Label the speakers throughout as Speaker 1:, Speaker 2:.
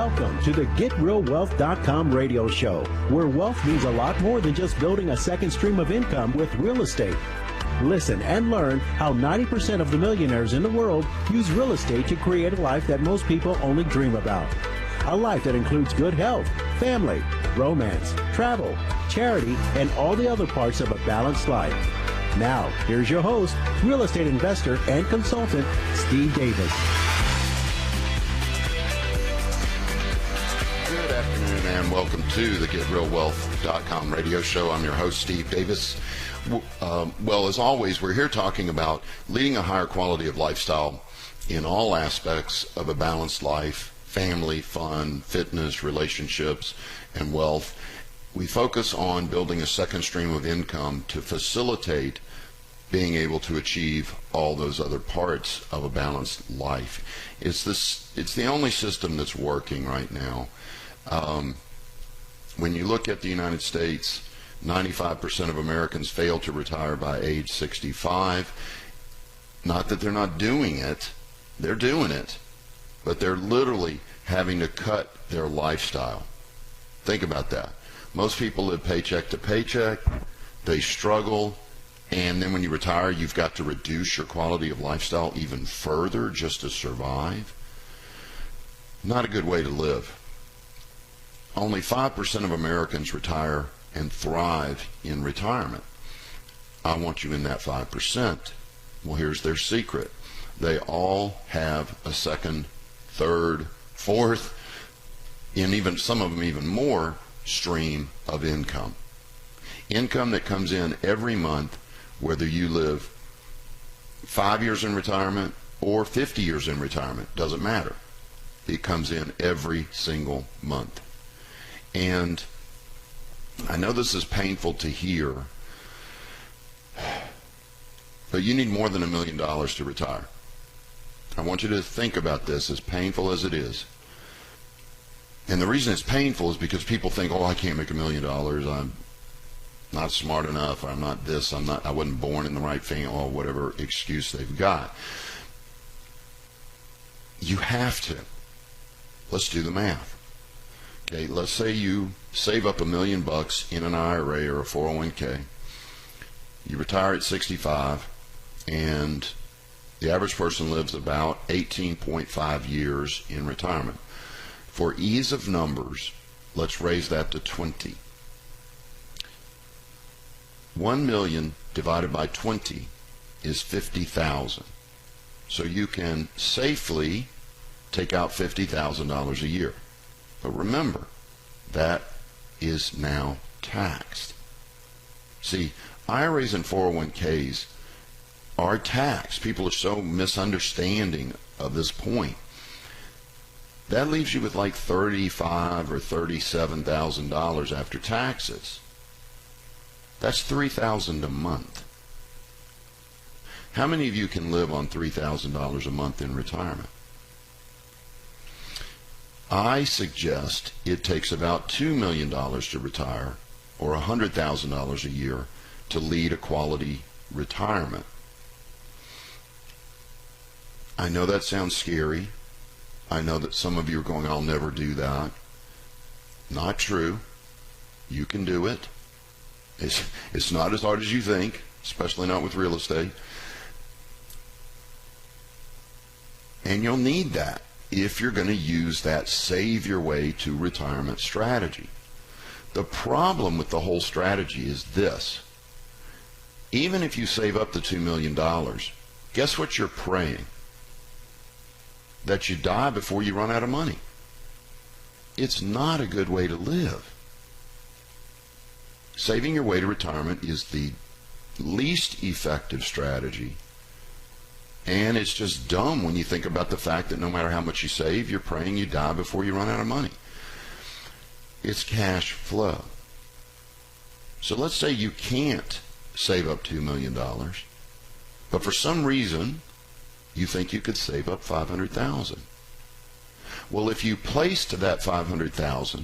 Speaker 1: Welcome to the GetRealWealth.com radio show, where wealth means a lot more than just building a second stream of income with real estate. Listen and learn how 90% of the millionaires in the world use real estate to create a life that most people only dream about. A life that includes good health, family, romance, travel, charity, and all the other parts of a balanced life. Now, here's your host, real estate investor and consultant, Steve Davis.
Speaker 2: Good afternoon and welcome to the GetRealWealth.com radio show. I'm your host, Steve Davis. Well, as always, we're here talking about leading a higher quality of lifestyle in all aspects of a balanced life: family, fun, fitness, relationships, and wealth. We focus on building a second stream of income to facilitate being able to achieve all those other parts of a balanced life. It's the only system that's working right now. When you look at the United States, 95% of Americans fail to retire by age 65. Not that they're not doing it, they're doing it, but they're literally having to cut their lifestyle. Think about that. Most people live paycheck to paycheck, they struggle, and then when you retire, you've got to reduce your quality of lifestyle even further just to survive. Not a good way to live. Only 5% of Americans retire and thrive in retirement. I want you in that 5%. Well, here's their secret. They all have a second, third, fourth, and even some of them even more stream of income. Income that comes in every month, whether you live 5 years in retirement or 50 years in retirement, doesn't matter. It comes in every single month. And I know this is painful to hear, but you need more than $1 million to retire. I want you to think about this, as painful as it is. And the reason it's painful is because people think, oh, I can't make $1 million. I'm not smart enough. I'm not this. I wasn't born in the right family, or whatever excuse they've got. You have to. Let's do the math. Okay, let's say you save up $1 million in an IRA or a 401k. You retire at 65, and the average person lives about 18.5 years in retirement. For ease of numbers, let's raise that to 20. 1 million divided by 20 is 50,000. So you can safely take out $50,000 a year. But remember, that is now taxed. See, IRAs and 401ks are taxed. People are so misunderstanding of this point. That leaves you with like $35,000 or $37,000 after taxes. That's $3,000 a month. How many of you can live on $3,000 a month in retirement? I suggest it takes about $2 million to retire, or $100,000 a year to lead a quality retirement. I know that sounds scary. I know that some of you are going, I'll never do that. Not true. You can do it. It's not as hard as you think, especially not with real estate. And you'll need that if you're going to use that save your way to retirement strategy. The problem with the whole strategy is this. Even if you save up the $2 million, guess what you're praying? That you die before you run out of money. It's not a good way to live. Saving your way to retirement is the least effective strategy. And it's just dumb when you think about the fact that no matter how much you save, you're praying you die before you run out of money. It's cash flow. So let's say you can't save up $2 million, but for some reason you think you could save up $500,000. Well, if you placed that $500,000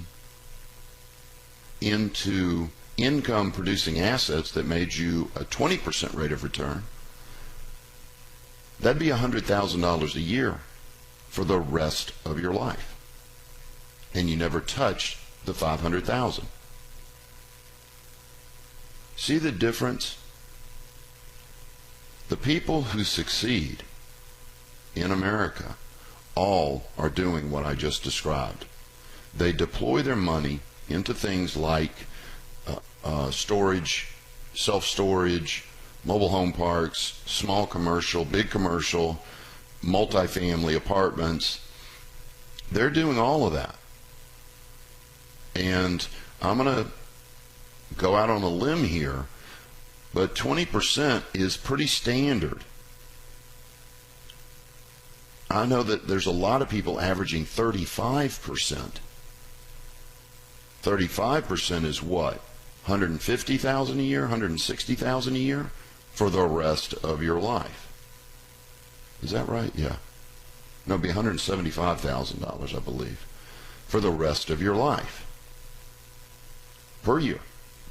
Speaker 2: into income producing assets that made you a 20% rate of return, that'd be $100,000 a year for the rest of your life. and you never touched the 500,000. See the difference? The people who succeed in America all are doing what I just described. They deploy their money into things like storage, self-storage, mobile home parks, small commercial, big commercial, multifamily apartments. They're doing all of that. And I'm going to go out on a limb here, but 20% is pretty standard. I know that there's a lot of people averaging 35%. 35% is what? 150,000 a year, 160,000 a year for the rest of your life. Is that right? Yeah. No, it'd be $175,000, I believe, for the rest of your life per year.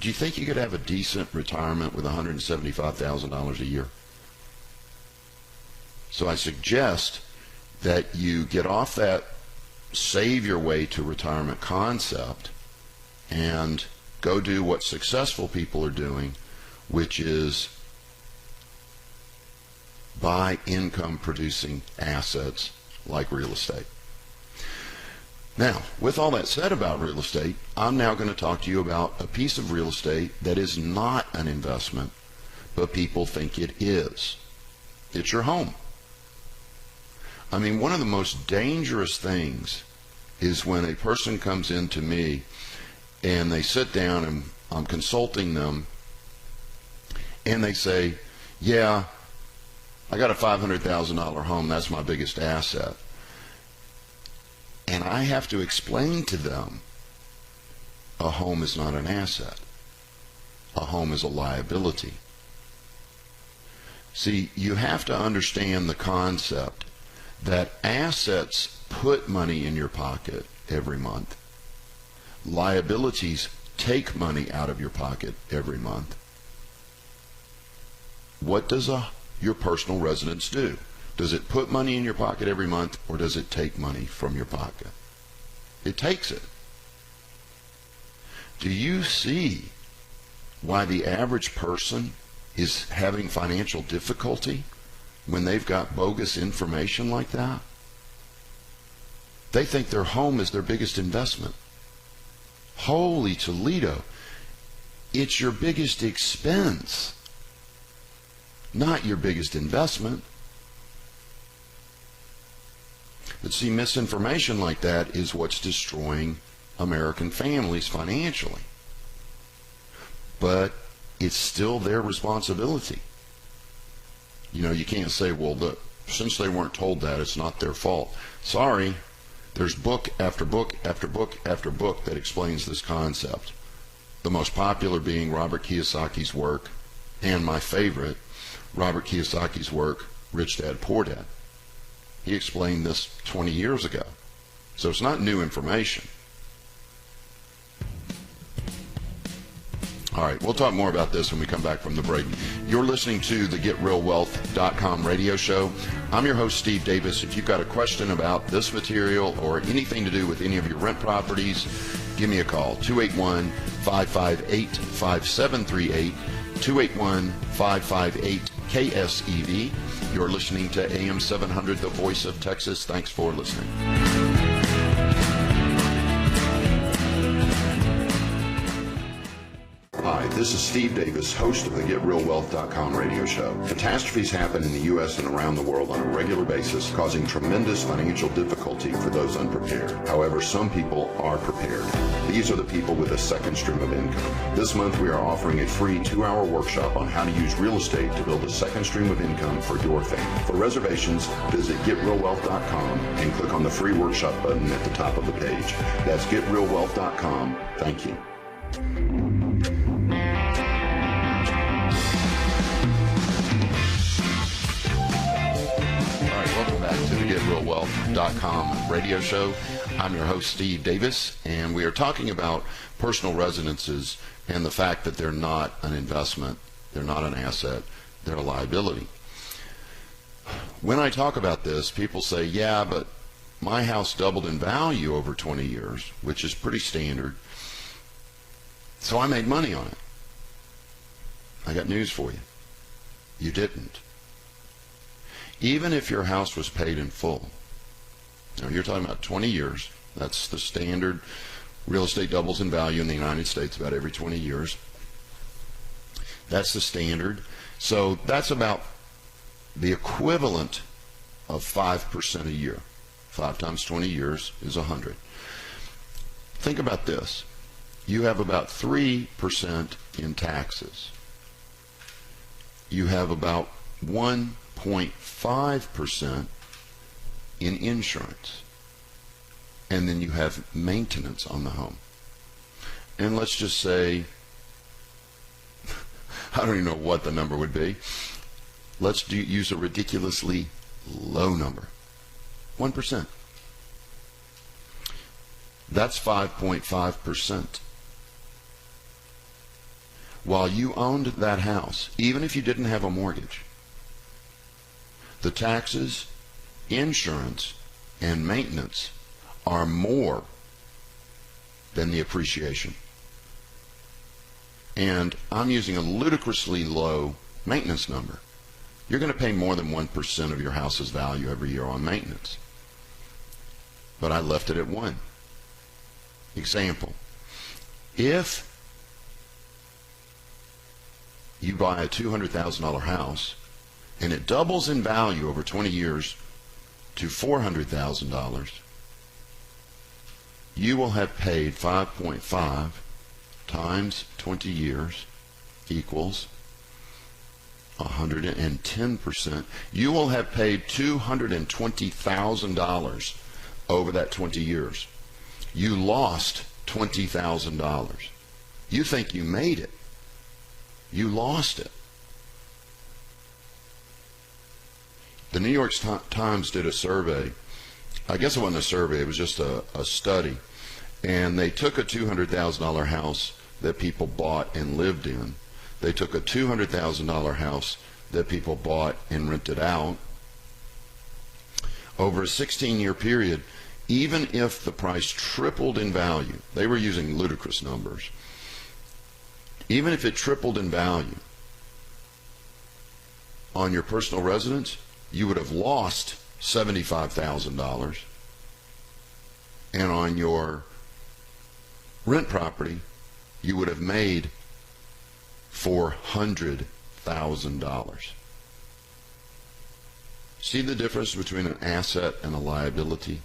Speaker 2: Do you think you could have a decent retirement with $175,000 a year? So I suggest that you get off that save your way to retirement concept and go do what successful people are doing, which is buy income producing assets like real estate. Now, with all that said about real estate, I'm now going to talk to you about a piece of real estate that is not an investment, but people think it is. It's your home. I mean, one of the most dangerous things is when a person comes into me and they sit down and I'm consulting them and they say, yeah, I got a $500,000 home, that's my biggest asset. And I have to explain to them, a home is not an asset. A home is a liability. See, you have to understand the concept that assets put money in your pocket every month. Liabilities take money out of your pocket every month. What does your personal residence do? Does it put money in your pocket every month, or does it take money from your pocket? It takes it. Do you see why the average person is having financial difficulty when they've got bogus information like that? They think their home is their biggest investment. Holy Toledo, it's your biggest expense, not your biggest investment. But see, misinformation like that is what's destroying American families financially. But it's still their responsibility. You know, you can't say, well, since they weren't told that, it's not their fault. Sorry, there's book after book after book after book that explains this concept. The most popular being Robert Kiyosaki's work, and my favorite, Robert Kiyosaki's work, Rich Dad, Poor Dad. He explained this 20 years ago. So it's not new information. All right, we'll talk more about this when we come back from the break. You're listening to the GetRealWealth.com radio show. I'm your host, Steve Davis. If you've got a question about this material or anything to do with any of your rent properties, give me a call, 281-558-5738, 281-558-KSEV. You're listening to AM 700, the voice of Texas. Thanks for listening. Hi, this is Steve Davis, host of the GetRealWealth.com radio show. Catastrophes happen in the U.S. and around the world on a regular basis, causing tremendous financial difficulty for those unprepared. However, some people are prepared. These are the people with a second stream of income. This month, we are offering a free 2-hour workshop on how to use real estate to build a second stream of income for your family. For reservations, visit GetRealWealth.com and click on the free workshop button at the top of the page. That's GetRealWealth.com. Thank you. To the GetRealWealth.com radio show. I'm your host, Steve Davis, and we are talking about personal residences and the fact that they're not an investment, they're not an asset, they're a liability. When I talk about this, people say, yeah, but my house doubled in value over 20 years, which is pretty standard. So I made money on it. I got news for you. You didn't. Even if your house was paid in full, now you're talking about 20 years, that's the standard. Real estate doubles in value in the United States about every 20 years. That's the standard. So that's about the equivalent of 5% a year. 5 times 20 years is 100. Think about this. You have about 3% in taxes. You have about 1.5% in insurance. And then you have maintenance on the home. And let's just say, I don't even know what the number would be. Let's use a ridiculously low number. 1%. That's 5.5%. While you owned that house, even if you didn't have a mortgage, the taxes, insurance, and maintenance are more than the appreciation. And I'm using a ludicrously low maintenance number. You're going to pay more than 1% of your house's value every year on maintenance. But I left it at 1. Example. If you buy a $200,000 house and it doubles in value over 20 years to $400,000, you will have paid 5.5 times 20 years equals 110%. You will have paid $220,000 over that 20 years. You lost $20,000. You think you made it. You lost it. The New York Times did a survey. I guess it wasn't a survey, it was just a study. And they took a $200,000 house that people bought and lived in. They took a $200,000 house that people bought and rented out. Over a 16-year period, even if the price tripled in value, they were using ludicrous numbers, even if it tripled in value on your personal residence, you would have lost $75,000. And on your rent property, you would have made $400,000. See the difference between an asset and a liability?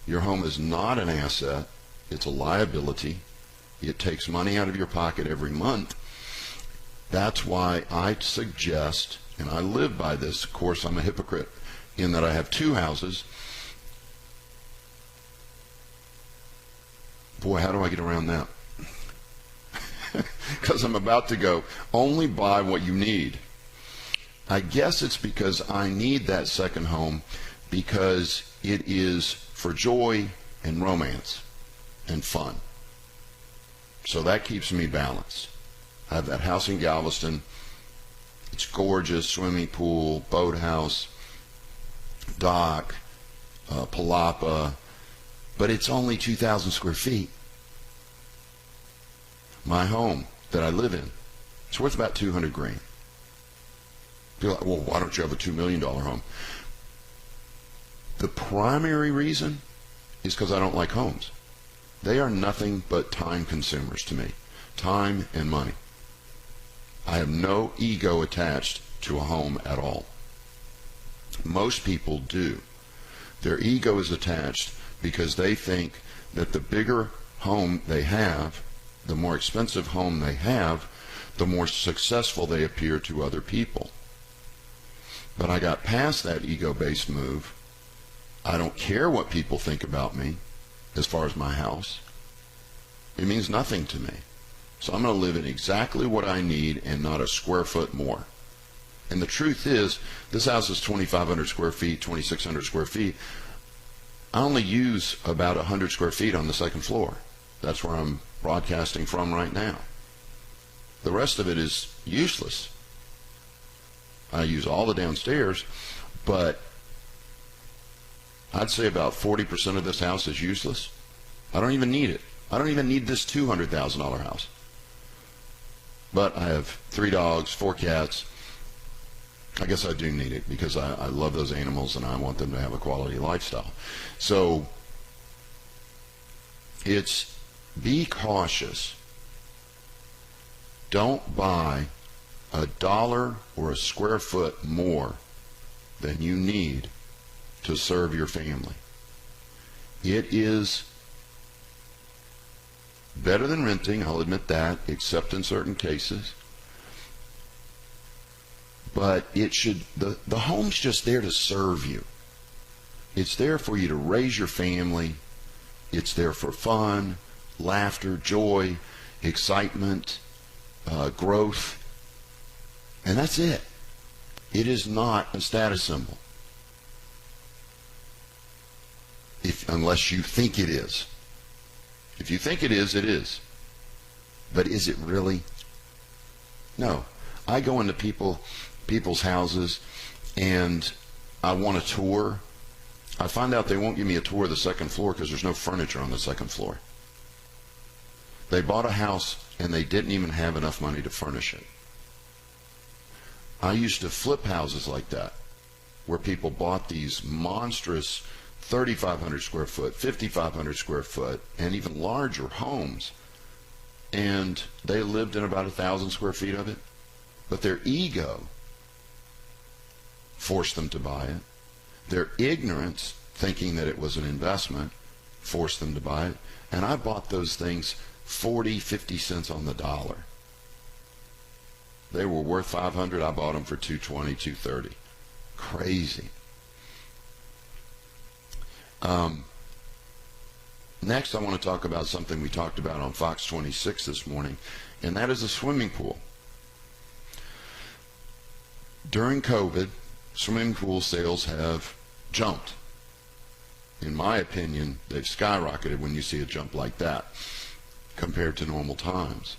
Speaker 2: Your home is not an asset, it's a liability. It takes money out of your pocket every month. That's why I suggest, and I live by this, of course I'm a hypocrite in that I have 2 houses. Boy, how do I get around that? Because I'm about to go, only buy what you need. I guess it's because I need that second home because it is for joy and romance and fun. So that keeps me balanced. I have that house in Galveston. It's gorgeous, swimming pool, boathouse, dock, palapa, but it's only 2,000 square feet. My home that I live in, it's worth about $200,000. People are like, well, why don't you have a $2 million home? The primary reason is because I don't like homes. They are nothing but time consumers to me. Time and money. I have no ego attached to a home at all. Most people do. Their ego is attached because they think that the bigger home they have, the more expensive home they have, the more successful they appear to other people. But I got past that ego-based move. I don't care what people think about me as far as my house. It means nothing to me. So I'm going to live in exactly what I need and not a square foot more. And the truth is, this house is 2,500 square feet, 2,600 square feet. I only use about 100 square feet on the second floor. That's where I'm broadcasting from right now. The rest of it is useless. I use all the downstairs, but I'd say about 40% of this house is useless. I don't even need it. I don't even need this $200,000 house. But I have 3 dogs, 4 cats. I guess I do need it because I love those animals and I want them to have a quality lifestyle. So it's be cautious. Don't buy $1 or a square foot more than you need to serve your family. It is better than renting, I'll admit that, except in certain cases. But it should, the home's just there to serve you. It's there for you to raise your family. It's there for fun, laughter, joy, excitement, growth. And that's it. It is not a status symbol. Unless you think it is. If you think it is, it is. But is it really? No. I go into people's houses and I want a tour. I find out they won't give me a tour of the second floor because there's no furniture on the second floor. They bought a house and they didn't even have enough money to furnish it. I used to flip houses like that, where people bought these monstrous 3,500 square foot, 5,500 square foot, and even larger homes, and they lived in about 1,000 square feet of it, but their ego forced them to buy it. Their ignorance, thinking that it was an investment, forced them to buy it. And I bought those things 40, 50 cents on the dollar. They were worth $500. I bought them for $220, $230. Crazy. Next, I want to talk about something we talked about on Fox 26 this morning, and that is a swimming pool. During COVID, swimming pool sales have jumped. In my opinion, they've skyrocketed when you see a jump like that compared to normal times.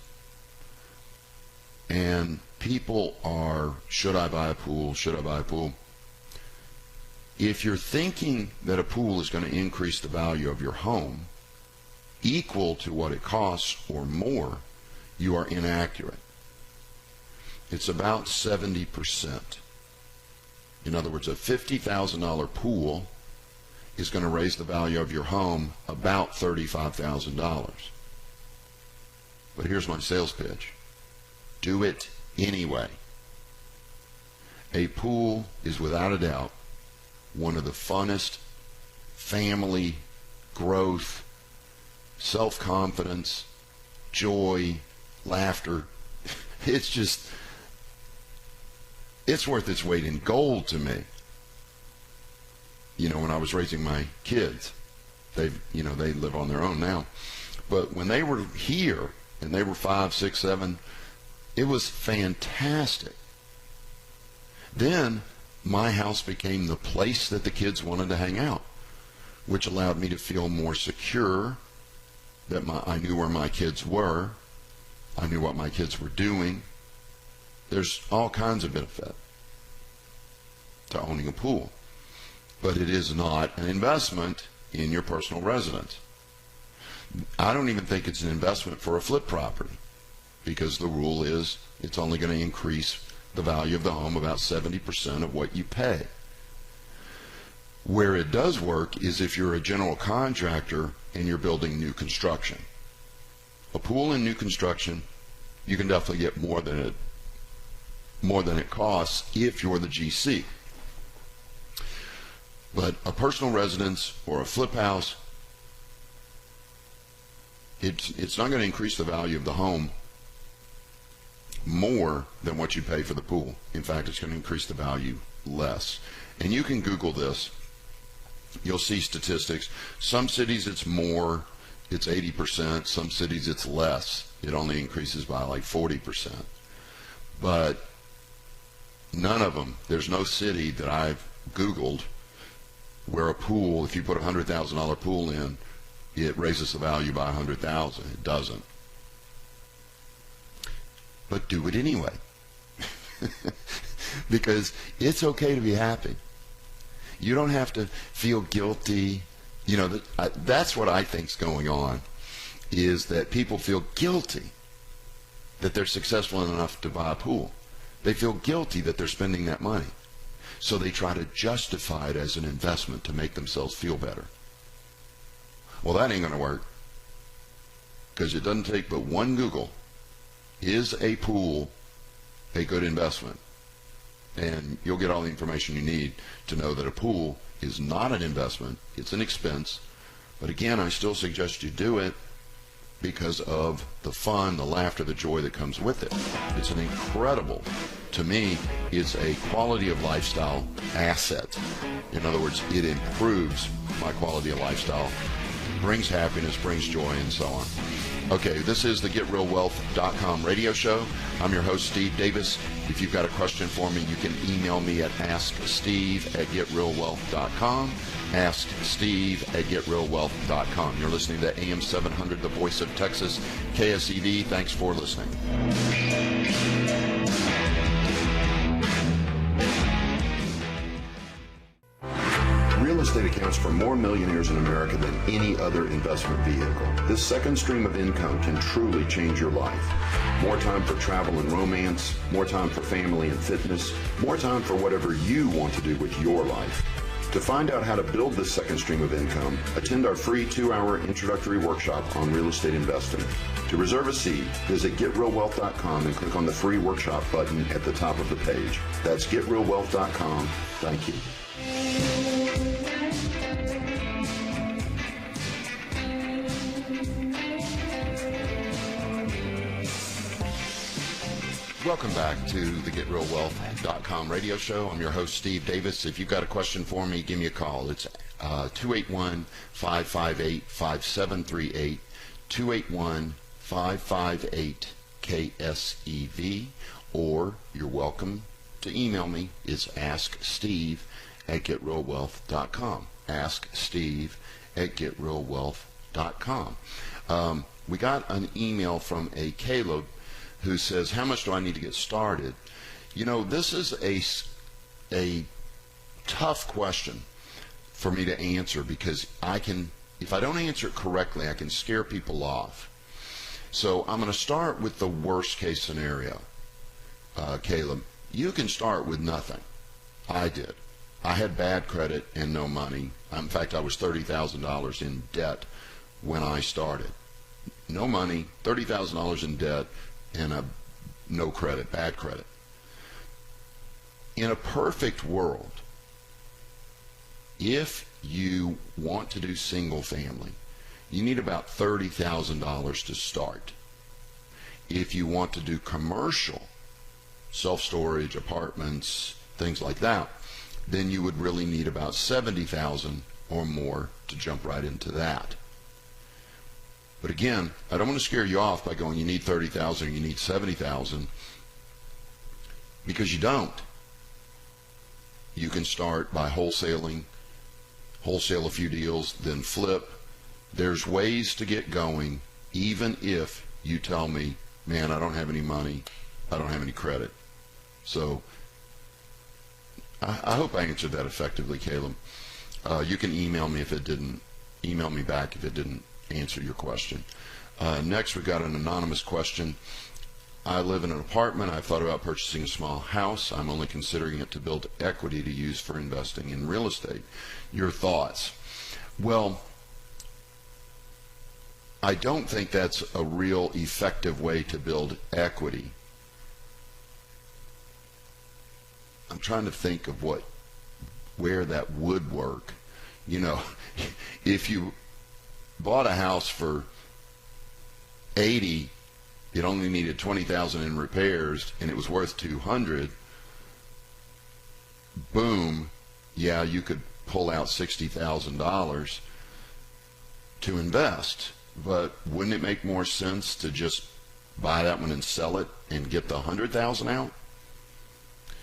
Speaker 2: And people are, should I buy a pool? Should I buy a pool? If you're thinking that a pool is going to increase the value of your home equal to what it costs or more, you are inaccurate. It's about 70%. In other words, a $50,000 pool is going to raise the value of your home about $35,000. But here's my sales pitch. Do it anyway. A pool is without a doubt one of the funnest family growth, self-confidence, joy, laughter. It's worth its weight in gold to me. You know, when I was raising my kids, they live on their own now. But when they were here and they were 5, 6, 7, it was fantastic. Then my house became the place that the kids wanted to hang out, which allowed me to feel more secure that I knew where my kids were. I knew what my kids were doing. There's all kinds of benefit to owning a pool. But it is not an investment in your personal residence. I don't even think it's an investment for a flip property, because the rule is it's only going to increase the value of the home about 70% of what you pay. Where it does work is if you're a general contractor and you're building new construction. A pool in new construction, you can definitely get more than it costs if you're the GC. But a personal residence or a flip house, it's not going to increase the value of the home more than what you pay for the pool. In fact, it's going to increase the value less. And you can Google this. You'll see statistics. Some cities it's more, it's 80%. Some cities it's less. It only increases by like 40%. But none of them, there's no city that I've Googled where a pool, if you put a $100,000 pool in, it raises the value by $100,000. It doesn't. But do it anyway. Because it's okay to be happy. You don't have to feel guilty. You know, that's what I think's going on, is that people feel guilty that they're successful enough to buy a pool. They feel guilty that they're spending that money. So they try to justify it as an investment to make themselves feel better. Well, that ain't going to work, because it doesn't take but one Google. Is a pool a good investment? And you'll get all the information you need to know that a pool is not an investment. It's an expense. But again, I still suggest you do it because of the fun, the laughter, the joy that comes with it. It's an incredible, to me, it's a quality of lifestyle asset. In other words, it improves my quality of lifestyle, brings happiness, brings joy, and so on. Okay, this is the GetRealWealth.com radio show. I'm your host, Steve Davis. If you've got a question for me, you can email me at AskSteve@GetRealWealth.com. AskSteve@GetRealWealth.com. You're listening to AM 700, the voice of Texas, KSEV. Thanks for listening. Real estate accounts for more millionaires in America than any other investment vehicle. This second stream of income can truly change your life. More time for travel and romance, more time for family and fitness, more time for whatever you want to do with your life. To find out how to build this second stream of income, attend our free 2-hour introductory workshop on real estate investing. To reserve a seat, visit GetRealWealth.com and click on the free workshop button at the top of the page. That's GetRealWealth.com. Thank you. Welcome back to the GetRealWealth.com radio show. I'm your host, Steve Davis. If you've got a question for me, give me a call. It's 281-558-5738, 281-558-KSEV, or you're welcome to email me. It's asksteve@GetRealWealth.com, asksteve@GetRealWealth.com. We got an email from a Caleb who says, how much do I need to get started? You know, this is a tough question for me to answer, because if I don't answer it correctly, I can scare people off. So I'm going to start with the worst case scenario. Caleb, you can start with nothing. I did. I had bad credit and no money. In fact, I was $30,000 in debt when I started. No money, $30,000 in debt, and no credit, bad credit. In a perfect world, if you want to do single family, you need about $30,000 to start. If you want to do commercial, self-storage, apartments, things like that, then you would really need about $70,000 or more to jump right into that. But again, I don't want to scare you off by going, you need $30,000 or you need $70,000, because you don't. You can start by wholesaling, wholesale a few deals, then flip. There's ways to get going, even if you tell me, man, I don't have any money, I don't have any credit. So I hope I answered that effectively, Caleb. You can email me if it didn't. Email me back if it didn't answer your question. Next, we've got an anonymous question. I live in an apartment. I've thought about purchasing a small house. I'm only considering it to build equity to use for investing in real estate. Your thoughts? Well, I don't think that's a real effective way to build equity. I'm trying to think of where that would work. You know, if you bought a house for $80,000, it only needed $20,000 in repairs, and it was worth $200,000. Boom, yeah, you could pull out $60,000 to invest. But wouldn't it make more sense to just buy that one and sell it and get the $100,000 out?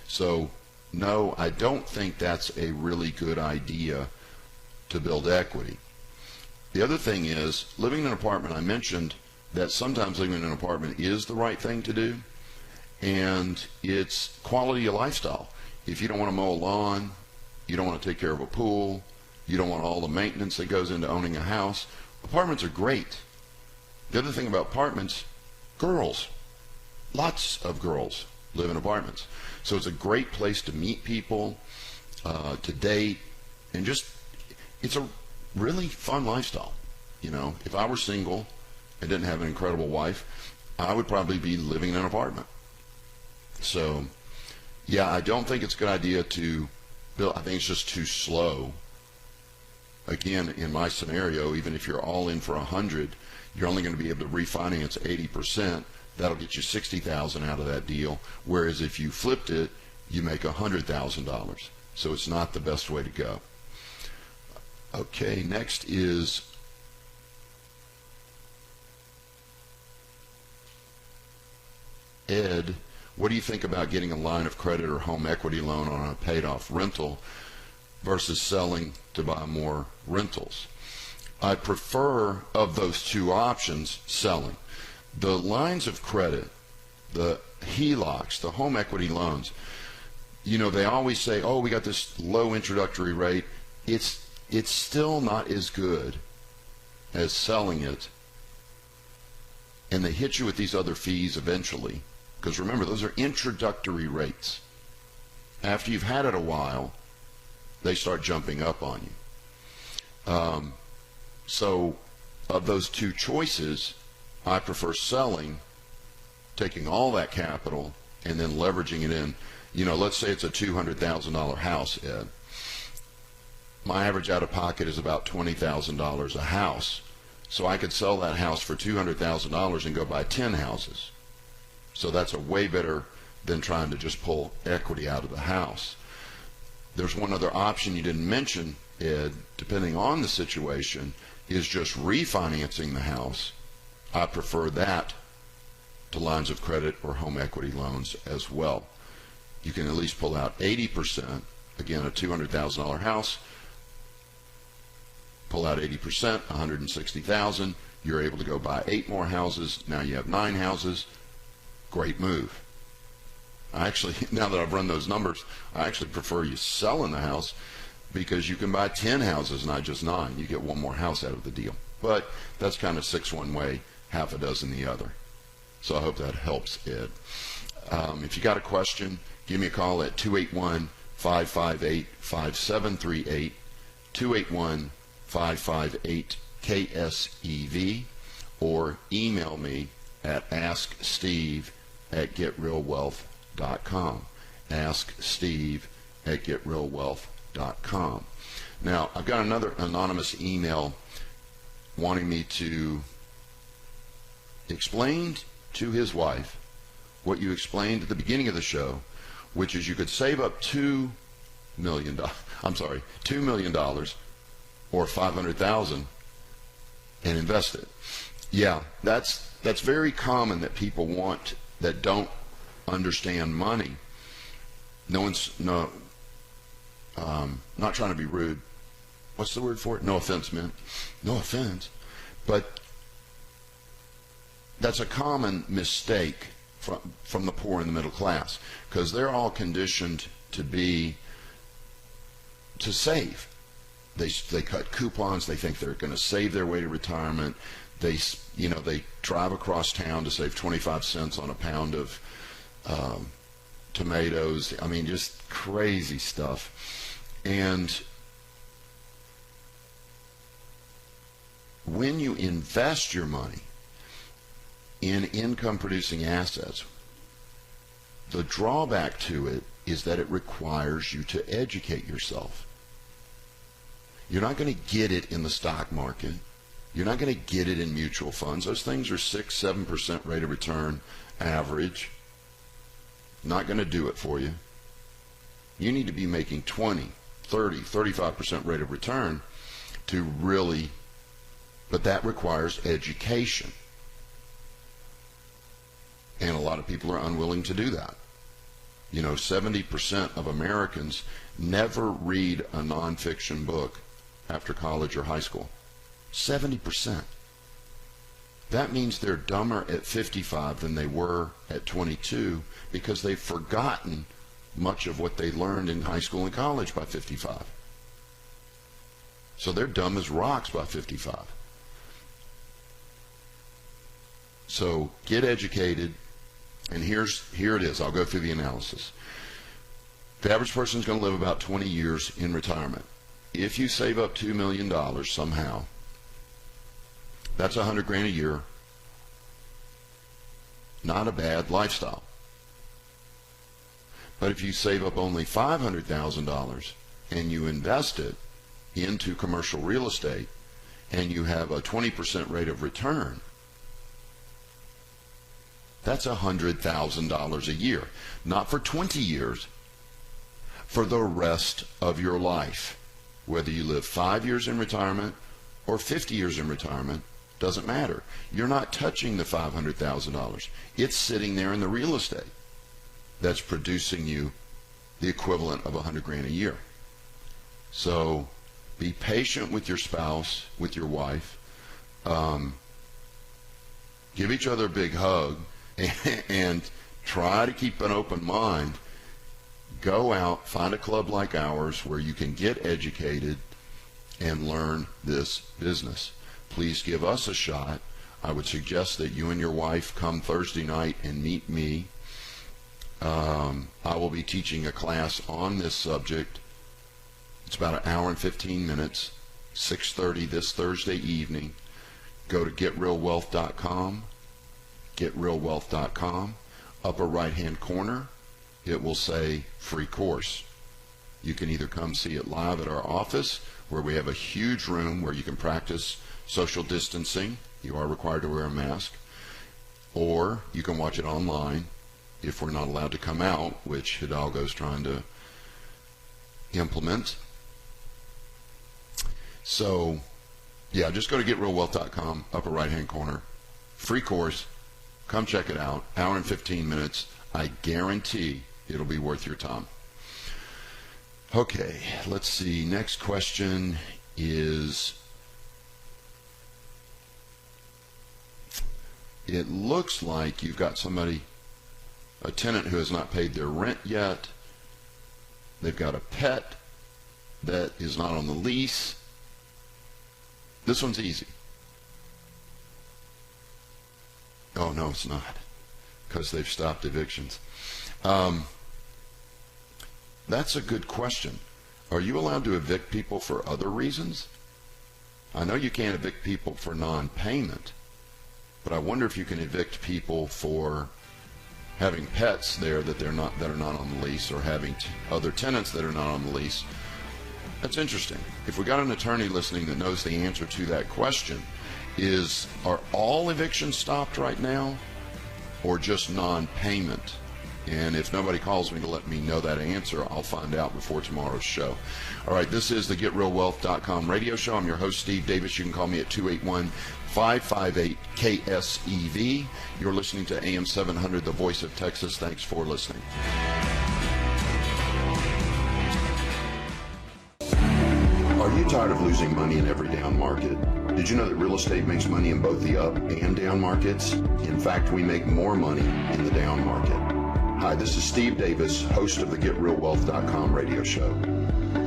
Speaker 2: So no, I don't think that's a really good idea to build equity. The other thing is, living in an apartment, I mentioned that sometimes living in an apartment is the right thing to do, and it's quality of lifestyle. If you don't want to mow a lawn, You don't want to take care of a pool. You don't want all the maintenance that goes into owning a house. Apartments are great. The other thing about apartments, girls. Lots of girls live in apartments. So it's a great place to meet people, to date, and just, it's a really fun lifestyle. You know, if I were single and didn't have an incredible wife, I would probably be living in an apartment. So, yeah, I don't think it's a good idea to build. I think it's just too slow. Again, in my scenario, even if you're all in for 100, you're only going to be able to refinance 80%. That'll get you $60,000 out of that deal. Whereas if you flipped it, you make $100,000. So it's not the best way to go. Okay, next is Ed. What do you think about getting a line of credit or home equity loan on a paid-off rental versus selling to buy more rentals? I prefer, of those two options, selling. The lines of credit, the HELOCs, the home equity loans, you know, they always say, oh, we got this low introductory rate. It's still not as good as selling it. And they hit you with these other fees eventually. Because remember, those are introductory rates. After you've had it a while, they start jumping up on you. So of those two choices, I prefer selling, taking all that capital, and then leveraging it in. You know, let's say it's a $200,000 house, Ed. My average out-of-pocket is about $20,000 a house. So I could sell that house for $200,000 and go buy 10 houses. So that's a way better than trying to just pull equity out of the house. There's one other option you didn't mention, Ed, depending on the situation, is just refinancing the house. I prefer that to lines of credit or home equity loans as well. You can at least pull out 80%. Again, a $200,000 house, pull out 80%, $160,000. You're able to go buy 8 more houses. Now you have 9 houses. Great move. I actually, now that I've run those numbers, I actually prefer you selling the house because you can buy 10 houses, not just 9. You get 1 more house out of the deal. But that's kind of 6 one way, half a dozen the other. So I hope that helps, Ed. If you got a question, give me a call at 281-558-5738, 281-558-KSEV, or email me at asksteve@getrealwealth.com. asksteve@getrealwealth.com. Now, I've got another anonymous email wanting me to explain to his wife what you explained at the beginning of the show, which is you could save up $2 million or $500,000 and invest it. Yeah, that's very common that people want that don't understand money. Not trying to be rude. What's the word for it? No offense, man. No offense. But that's a common mistake from the poor and the middle class, because they're all conditioned to save. They cut coupons. They think they're going to save their way to retirement. They drive across town to save 25 cents on a pound of tomatoes. I mean, just crazy stuff. And when you invest your money in income-producing assets, the drawback to it is that it requires you to educate yourself. You're not going to get it in the stock market. You're not going to get it in mutual funds. Those things are 6-7% rate of return average. Not going to do it for you. You need to be making 20, 30, 35% rate of return to really, but that requires education. And a lot of people are unwilling to do that. 70% of Americans never read a nonfiction book after college or high school. 70%. That means they're dumber at 55 than they were at 22 because they've forgotten much of what they learned in high school and college by 55. So they're dumb as rocks by 55. So get educated, and here it is. I'll go through the analysis. The average person is going to live about 20 years in retirement. If you save up $2 million somehow, that's $100,000 a year. Not a bad lifestyle. But if you save up only $500,000 and you invest it into commercial real estate and you have a 20% rate of return, that's $100,000 a year. Not for 20 years, for the rest of your life. Whether you live 5 years in retirement or 50 years in retirement, doesn't matter. You're not touching the $500,000. It's sitting there in the real estate that's producing you the equivalent of $100,000 a year. So be patient with your spouse, with your wife. Give each other a big hug and try to keep an open mind. Go out, find a club like ours where you can get educated and learn this business. Please give us a shot. I would suggest that you and your wife come Thursday night and meet me. I will be teaching a class on this subject. It's about an hour and 15 minutes, 6:30 this Thursday evening. Go to getrealwealth.com, getrealwealth.com. Upper right-hand corner, it will say free course. You can either come see it live at our office, where we have a huge room where you can practice social distancing. You are required to wear a mask. Or you can watch it online if we're not allowed to come out, which Hidalgo's trying to implement. So, yeah, just go to getrealwealth.com, upper right-hand corner. Free course. Come check it out. Hour and 15 minutes. I guarantee it'll be worth your time. Okay, let's see. Next question is, it looks like you've got somebody, a tenant who has not paid their rent yet. They've got a pet that is not on the lease. This one's easy. Oh, no, it's not, because they've stopped evictions. That's a good question. Are you allowed to evict people for other reasons? I know you can't evict people for non-payment, but I wonder if you can evict people for having pets there that are not on the lease, or having other tenants that are not on the lease. That's interesting. If we got an attorney listening that knows the answer to that question, are all evictions stopped right now, or just non-payment? And if nobody calls me to let me know that answer, I'll find out before tomorrow's show. All right, this is the GetRealWealth.com radio show. I'm your host, Steve Davis. You can call me at 281-558-KSEV. You're listening to AM 700, the voice of Texas. Thanks for listening. Are you tired of losing money in every down market? Did you know that real estate makes money in both the up and down markets? In fact, we make more money in the down market. Hi, this is Steve Davis, host of the GetRealWealth.com radio show.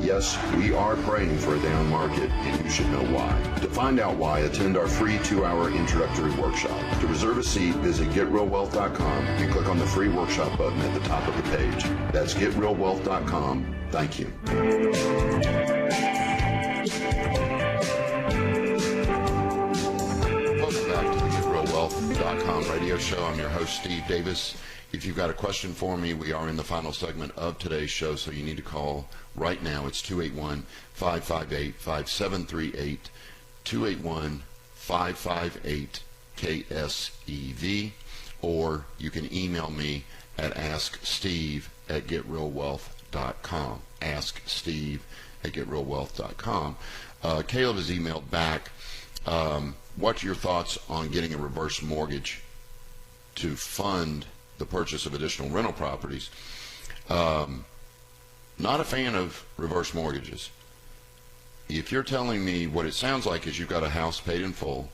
Speaker 2: Yes, we are praying for a down market, and you should know why. To find out why, attend our free 2-hour introductory workshop. To reserve a seat, visit GetRealWealth.com and click on the free workshop button at the top of the page. That's GetRealWealth.com. Thank you. Welcome back to the GetRealWealth.com radio show. I'm your host, Steve Davis. If you've got a question for me, we are in the final segment of today's show, so you need to call right now. It's 281-558-5738, 281-558-KSEV, or you can email me at asksteve@getrealwealth.com, asksteve@getrealwealth.com. Caleb has emailed back, what's your thoughts on getting a reverse mortgage to fund the purchase of additional rental properties? Not a fan of reverse mortgages. If you're telling me what it sounds like is you've got a house paid in full,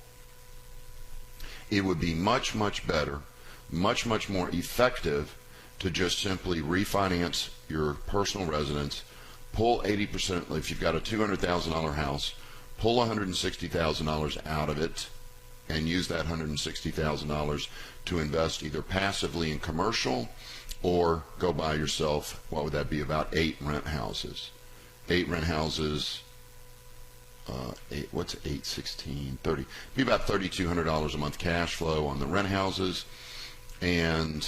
Speaker 2: it would be much, much better, much, much more effective to just simply refinance your personal residence, pull 80%, if you've got a $200,000 house, pull $160,000 out of it and use that $160,000 to invest either passively in commercial or go buy yourself, what would that be, about 8 rent houses. 8 rent houses, what's 8, 16, 30, be about $3,200 a month cash flow on the rent houses, and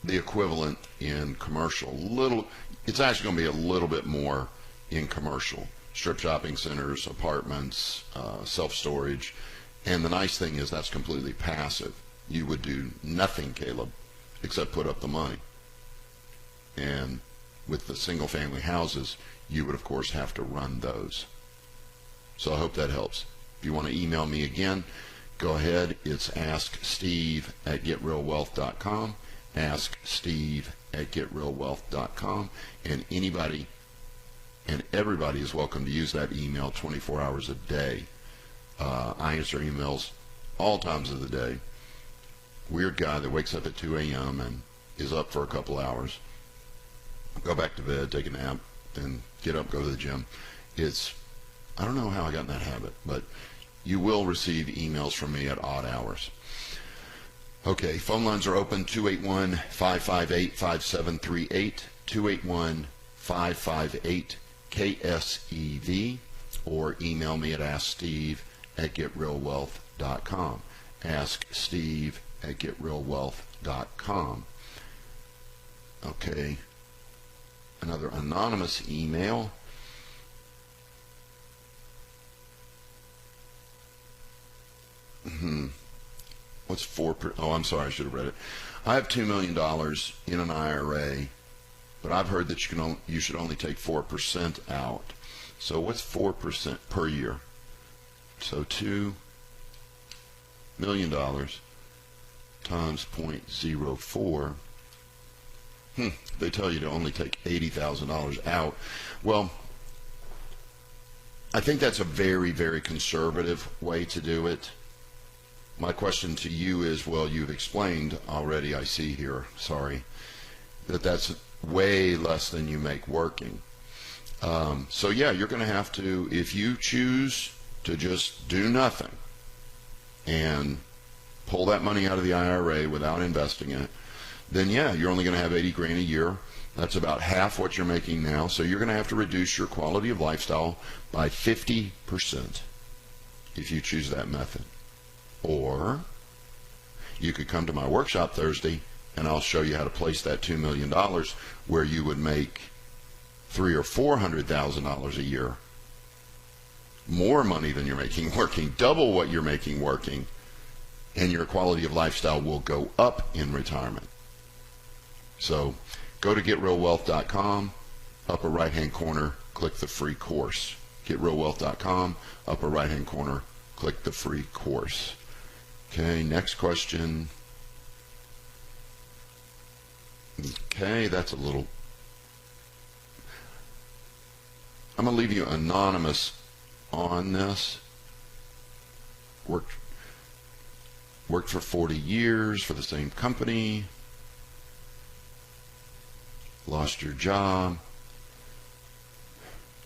Speaker 2: the equivalent in commercial. It's actually going to be a little bit more in commercial. Strip shopping centers, apartments, self-storage. And the nice thing is that's completely passive. You would do nothing, Caleb, except put up the money. And with the single family houses, you would of course have to run those. So I hope that helps. If you want to email me again, go ahead. It's asksteve@getrealwealth.com. asksteve@getrealwealth.com, and anybody and everybody is welcome to use that email 24 hours a day. I answer emails all times of the day. Weird guy that wakes up at 2 a.m. and is up for a couple hours, go back to bed, take a nap, then get up, go to the gym. I don't know how I got in that habit, but you will receive emails from me at odd hours. Okay, phone lines are open, 281-558-5738, 281-558-KSEV, or email me at asksteve@getrealwealth.com. asksteve@getrealwealth.com. Okay, another anonymous email. What's 4%? Oh, I'm sorry, I should have read it. I have $2 million in an IRA, but I've heard that you should only take 4% out. So what's 4% per year? So $2 million times 0.04. They tell you to only take $80,000 out. Well, I think that's a very, very conservative way to do it. My question to you is, well, you've explained already, I see here, sorry, that's way less than you make working. So yeah, you're going to have to, if you choose to just do nothing and pull that money out of the IRA without investing in it, then yeah, you're only going to have 80 grand a year. That's about half what you're making now. So you're going to have to reduce your quality of lifestyle by 50% if you choose that method. Or you could come to my workshop Thursday and I'll show you how to place that $2 million where you would make $300,000 or $400,000 a year. More money than you're making working, double what you're making working, and your quality of lifestyle will go up in retirement. So go to getrealwealth.com, upper right hand corner, click the free course. Getrealwealth.com, upper right hand corner, click the free course. Okay, next question. Okay, that's a little... I'm going to leave you anonymous on this. Worked for 40 years for the same company. Lost your job.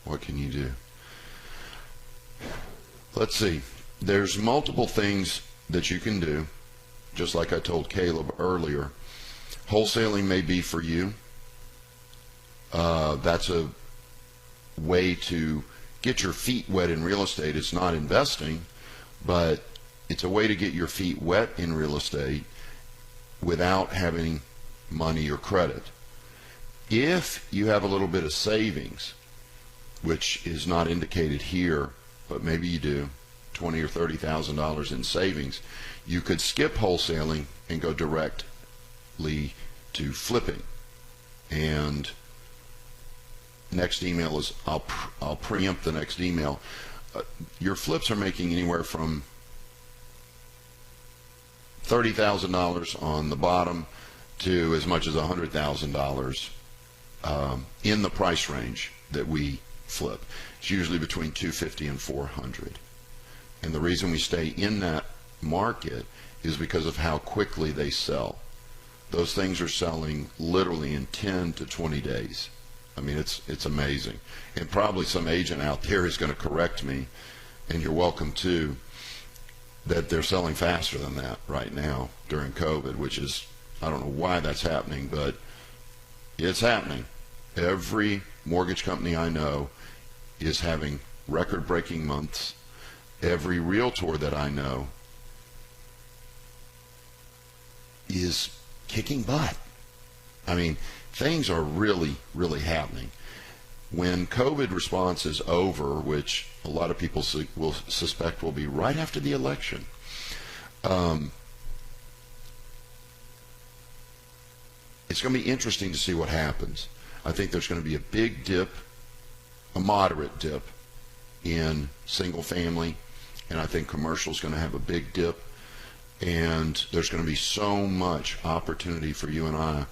Speaker 2: What can you do? Let's see. There's multiple things that you can do, just like I told Caleb earlier. Wholesaling may be for you. That's a way to get your feet wet in real estate. It's not investing, but it's a way to get your feet wet in real estate without having money or credit. If you have a little bit of savings, which is not indicated here, but maybe you do, $20,000 or $30,000 in savings, you could skip wholesaling and go directly to flipping. And next email is, I'll preempt the next email. Your flips are making anywhere from $30,000 on the bottom to as much as $100,000 in the price range that we flip. It's usually between $250 and $400. And the reason we stay in that market is because of how quickly they sell. those things are selling literally in 10 to 20 days. I mean, it's amazing. And probably some agent out there is going to correct me, and you're welcome to, that they're selling faster than that right now during COVID, which is, I don't know why that's happening, but it's happening. Every mortgage company I know is having record-breaking months. Every realtor that I know is kicking butt. I mean, things are really, really happening. When COVID response is over, which a lot of people will suspect will be right after the election, it's going to be interesting to see what happens. I think there's going to be a big dip, a moderate dip in single family, and I think commercial is going to have a big dip, and there's going to be so much opportunity for you and I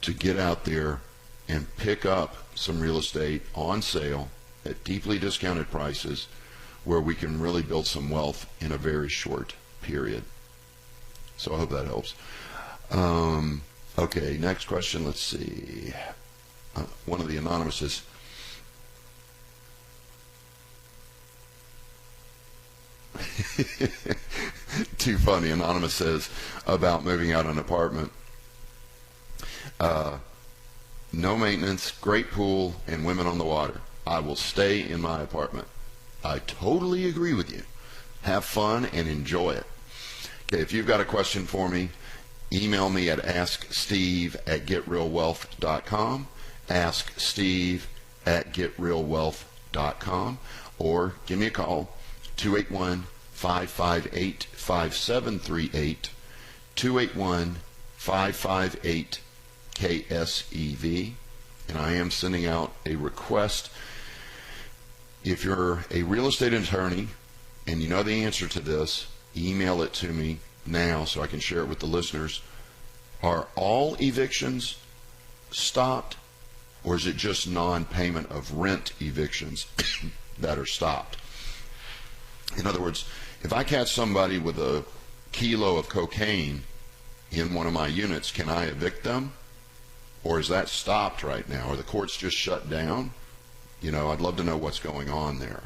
Speaker 2: to get out there and pick up some real estate on sale at deeply discounted prices where we can really build some wealth in a very short period. So I hope that helps. Okay, next question. Let's see. One of the anonymouses. Too funny. Anonymous says about moving out an apartment. No maintenance, great pool, and women on the water. I will stay in my apartment. I totally agree with you. Have fun and enjoy it. Okay, if you've got a question for me, email me at asksteve@getrealwealth.com, asksteve@getrealwealth.com, or give me a call, 281-558-5738, 281-558-KSEV, and I am sending out a request. If you're a real estate attorney and you know the answer to this, email it to me now so I can share it with the listeners. Are all evictions stopped, or is it just non-payment of rent evictions that are stopped? In other words, if I catch somebody with a kilo of cocaine in one of my units, can I evict them? Or is that stopped right now? Or the court's just shut down? You know, I'd love to know what's going on there.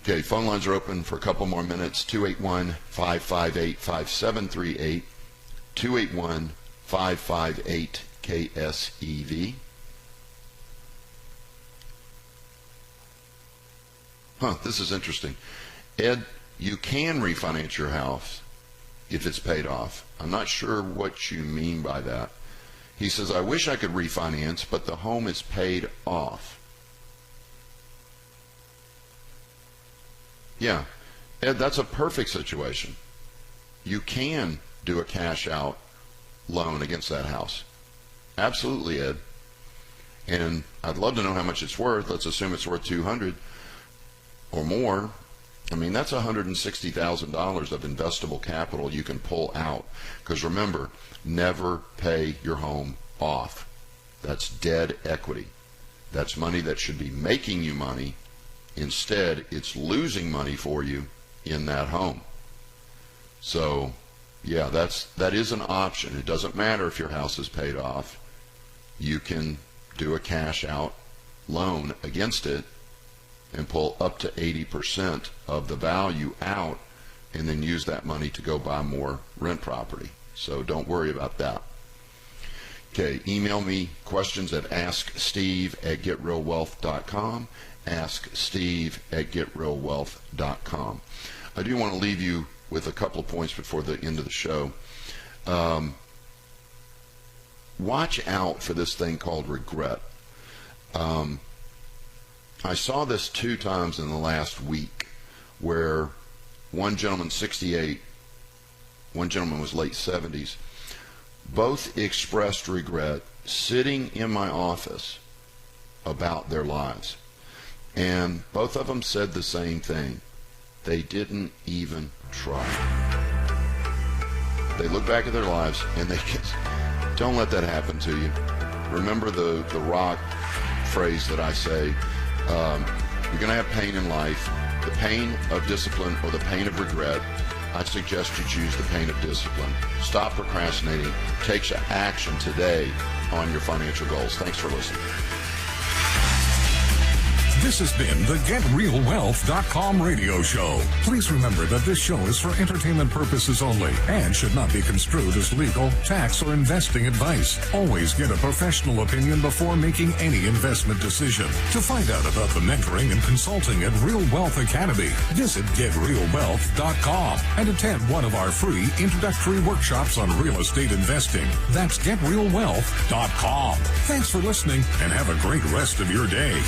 Speaker 2: Okay, phone lines are open for a couple more minutes. 281-558-5738, 281-558-KSEV. This is interesting. Ed, you can refinance your house if it's paid off. I'm not sure what you mean by that. He says, I wish I could refinance, but the home is paid off. Yeah, Ed, that's a perfect situation. You can do a cash out loan against that house. Absolutely, Ed. And I'd love to know how much it's worth. Let's assume it's worth $200 or more. I mean, that's $160,000 of investable capital you can pull out. Because remember, never pay your home off. That's dead equity. That's money that should be making you money. Instead, it's losing money for you in that home. So, yeah, that is an option. It doesn't matter if your house is paid off. You can do a cash out loan against it and pull up to 80% of the value out and then use that money to go buy more rent property. So don't worry about that. Okay, email me questions at asksteve@getrealwealth.com, asksteve@getrealwealth.com. I do want to leave you with a couple of points before the end of the show. Watch out for this thing called regret. I saw this 2 times in the last week where one gentleman, 68, one gentleman was late 70s, both expressed regret sitting in my office about their lives. And both of them said the same thing. They didn't even try. They look back at their lives and they just, don't let that happen to you. Remember the rock phrase that I say, you're going to have pain in life. The pain of discipline or the pain of regret I suggest you choose the pain of discipline. Stop procrastinating. Take action today on your financial goals. Thanks for listening.
Speaker 3: This has been the GetRealWealth.com radio show. Please remember that this show is for entertainment purposes only and should not be construed as legal, tax, or investing advice. Always get a professional opinion before making any investment decision. To find out about the mentoring and consulting at Real Wealth Academy, visit GetRealWealth.com and attend one of our free introductory workshops on real estate investing. That's GetRealWealth.com. Thanks for listening and have a great rest of your day.